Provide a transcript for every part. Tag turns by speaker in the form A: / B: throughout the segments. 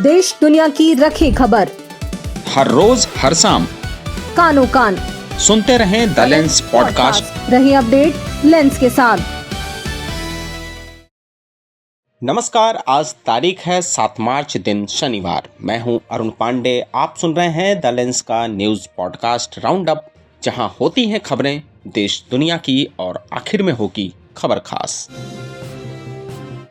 A: देश दुनिया की रखी खबर,
B: हर रोज हर शाम
A: कानों कान
B: सुनते रहें द लेंस पॉडकास्ट।
A: रहिए अपडेट लेंस के साथ।
B: नमस्कार, आज तारीख है 7 मार्च दिन शनिवार। मैं हूं अरुण पांडे। आप सुन रहे हैं द लेंस का न्यूज पॉडकास्ट राउंड अप, जहां होती हैं खबरें देश दुनिया की और आखिर में होगी खबर खास।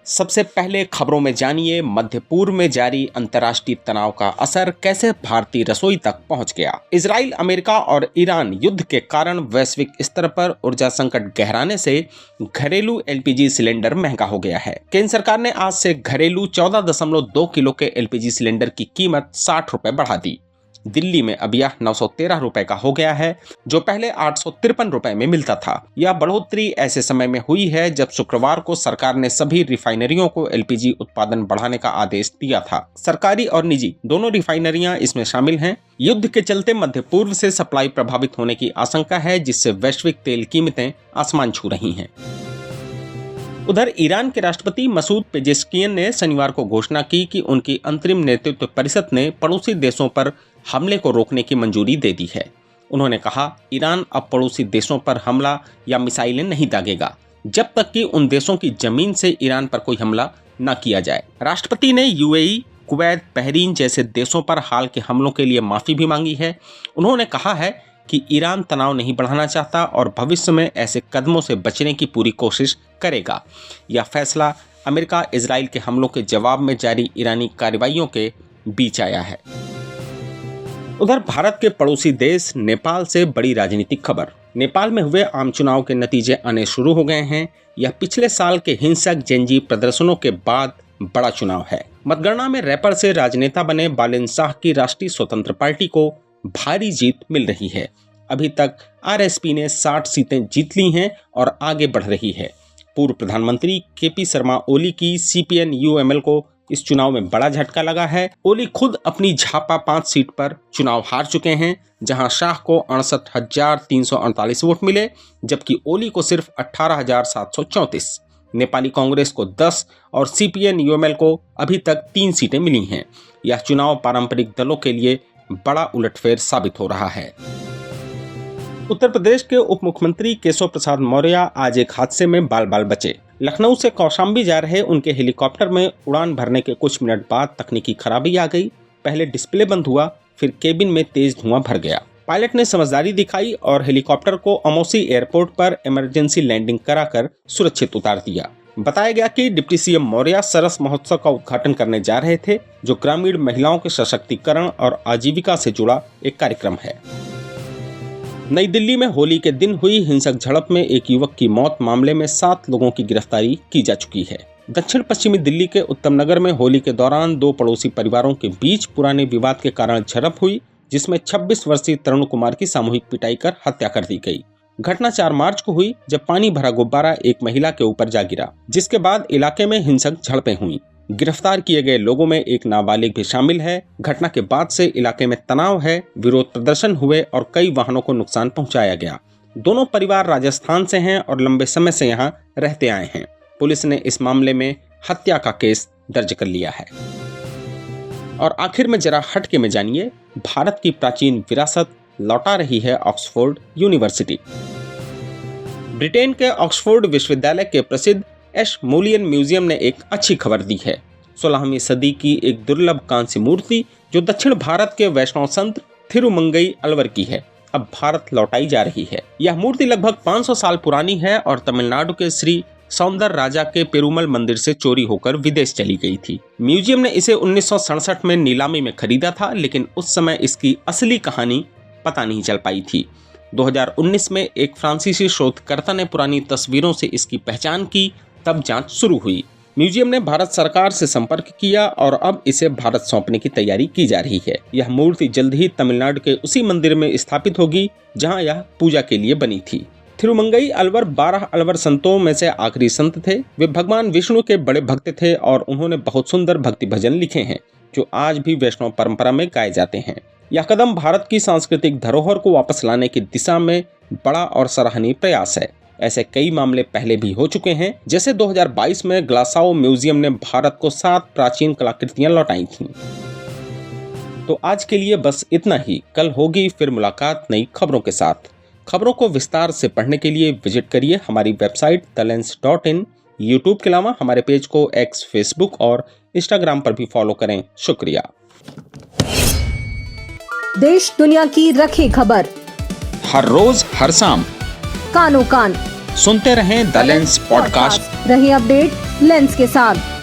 B: सबसे पहले खबरों में जानिए, मध्य पूर्व में जारी अंतर्राष्ट्रीय तनाव का असर कैसे भारतीय रसोई तक पहुंच गया। इजराइल, अमेरिका और ईरान युद्ध के कारण वैश्विक स्तर पर ऊर्जा संकट गहराने से घरेलू एलपीजी सिलेंडर महंगा हो गया है। केंद्र सरकार ने आज से घरेलू 14.2 किलो के एलपीजी सिलेंडर की कीमत 60 रुपए बढ़ा दी। दिल्ली में अब यह 913 रुपए का हो गया है, जो पहले 853 रुपए में मिलता था। यह बढ़ोतरी ऐसे समय में हुई है जब शुक्रवार को सरकार ने सभी रिफाइनरियों को एलपीजी उत्पादन बढ़ाने का आदेश दिया था। सरकारी और निजी दोनों रिफाइनरियां इसमें शामिल हैं। युद्ध के चलते मध्य पूर्व से सप्लाई प्रभावित होने की आशंका है, जिससे वैश्विक तेल कीमतें आसमान छू रही हैं। उधर ईरान के राष्ट्रपति मसूद पेजेश्कियन ने शनिवार को घोषणा की कि उनकी अंतरिम नेतृत्व परिषद ने पड़ोसी देशों पर हमले को रोकने की मंजूरी दे दी है। उन्होंने कहा, ईरान अब पड़ोसी देशों पर हमला या मिसाइलें नहीं दागेगा जब तक कि उन देशों की जमीन से ईरान पर कोई हमला न किया जाए। राष्ट्रपति ने यूएई, कुवैत, बहरीन जैसे देशों पर हाल के हमलों के लिए माफी भी मांगी है। उन्होंने कहा है कि ईरान तनाव नहीं बढ़ाना चाहता और भविष्य में ऐसे कदमों से बचने की पूरी कोशिश करेगा। यह फैसला अमेरिका इजराइल के हमलों के जवाब में जारी ईरानी कार्रवाइयों के बीच आया है। उधर भारत के पड़ोसी देश नेपाल से बड़ी राजनीतिक खबर। नेपाल में हुए आम चुनाव के नतीजे आने शुरू हो गए हैं। यह पिछले साल के हिंसक जेनजी प्रदर्शनों के बाद बड़ा चुनाव है। मतगणना में रैपर से राजनेता बने बालेन शाह की राष्ट्रीय स्वतंत्र पार्टी को भारी जीत मिल रही है। अभी तक आरएसपी ने 60 सीटें जीत ली हैं और आगे बढ़ रही है। पूर्व प्रधानमंत्री केपी शर्मा ओली की सीपीएन यूएमएल को इस चुनाव में बड़ा झटका लगा है। ओली खुद अपनी झापा 5 सीट पर चुनाव हार चुके हैं, जहां शाह को 68,348 वोट मिले, जबकि ओली को सिर्फ 18,734। नेपाली कांग्रेस को 10 और सीपीएन यूएमएल को अभी तक 3 सीटें मिली हैं। यह चुनाव पारंपरिक दलों के लिए बड़ा उलटफेर साबित हो रहा है। उत्तर प्रदेश के उप मुख्यमंत्री केशव प्रसाद मौर्य आज एक हादसे में बाल बाल बचे। लखनऊ से कौशाम्बी जा रहे उनके हेलीकॉप्टर में उड़ान भरने के कुछ मिनट बाद तकनीकी खराबी आ गई। पहले डिस्प्ले बंद हुआ, फिर केबिन में तेज धुआं भर गया। पायलट ने समझदारी दिखाई और हेलीकॉप्टर को अमौसी एयरपोर्ट पर इमरजेंसी लैंडिंग कराकर सुरक्षित उतार दिया। बताया गया कि डिप्टी सीएम मौर्य सरस महोत्सव का उद्घाटन करने जा रहे थे, जो ग्रामीण महिलाओं के सशक्तिकरण और आजीविका से जुड़ा एक कार्यक्रम है। नई दिल्ली में होली के दिन हुई हिंसक झड़प में एक युवक की मौत मामले में 7 लोगों की गिरफ्तारी की जा चुकी है। दक्षिण पश्चिमी दिल्ली के उत्तम नगर में होली के दौरान 2 पड़ोसी परिवारों के बीच पुराने विवाद के कारण झड़प हुई, जिसमें 26 वर्षीय तरुण कुमार की सामूहिक पिटाई कर हत्या कर दी गई। घटना 4 मार्च को हुई, जब पानी भरा गुब्बारा एक महिला के ऊपर जा गिरा, जिसके बाद इलाके में हिंसक झड़पें हुई। गिरफ्तार किए गए लोगों में एक नाबालिग भी शामिल है। घटना के बाद से इलाके में तनाव है, विरोध प्रदर्शन हुए और कई वाहनों को नुकसान पहुंचाया गया। दोनों परिवार राजस्थान से हैं और लंबे समय से यहां रहते आए हैं। पुलिस ने इस मामले में हत्या का केस दर्ज कर लिया है। और आखिर में जरा हटके में जानिए, भारत की प्राचीन विरासत लौटा रही है ऑक्सफोर्ड यूनिवर्सिटी। ब्रिटेन के ऑक्सफोर्ड विश्वविद्यालय के प्रसिद्ध एशमोलियन म्यूजियम ने एक अच्छी खबर दी है। 16वीं सदी की एक दुर्लभ कांस्य मूर्ति जो दक्षिण भारत के वैष्णव संत थिरुमंगई अलवर की है, अब भारत लौटाई जा रही है। यह मूर्ति लगभग 500 साल पुरानी है और तमिलनाडु के श्री सौंदर राजा के पेरुमल मंदिर से चोरी होकर विदेश चली गई थी। म्यूजियम ने इसे 1967 में नीलामी में खरीदा था, लेकिन उस समय इसकी असली कहानी पता नहीं चल पाई थी। 2019 में एक फ्रांसीसी शोधकर्ता ने पुरानी तस्वीरों से इसकी पहचान की, तब जांच शुरू हुई। म्यूजियम ने भारत सरकार से संपर्क किया और अब इसे भारत सौंपने की तैयारी की जा रही है। यह मूर्ति जल्द ही तमिलनाडु के उसी मंदिर में स्थापित होगी जहां यह पूजा के लिए बनी थी। थिरुमंगई अलवर 12 अलवर संतों में से आखिरी संत थे। वे भगवान विष्णु के बड़े भक्त थे और उन्होंने बहुत सुंदर भक्ति भजन लिखे हैं, जो आज भी वैष्णव परंपरा में गाए जाते हैं। यह कदम भारत की सांस्कृतिक धरोहर को वापस लाने की दिशा में बड़ा और सराहनीय प्रयास है। ऐसे कई मामले पहले भी हो चुके हैं, जैसे 2022 में ग्लासाओ म्यूजियम ने भारत को 7 प्राचीन कलाकृतियां लौटाई थीं। तो आज के लिए बस इतना ही। कल होगी फिर मुलाकात नई खबरों के साथ। खबरों को विस्तार से पढ़ने के लिए विजिट करिए हमारी वेबसाइट theLens.in। यूट्यूब के अलावा हमारे पेज को एक्स, फेसबुक और इंस्टाग्राम पर भी फॉलो करें। शुक्रिया।
A: देश दुनिया की रखी खबर
B: हर रोज हर शाम
A: कानो कान
B: सुनते रहें द लेंस पॉडकास्ट।
A: रहे अपडेट लेंस के साथ।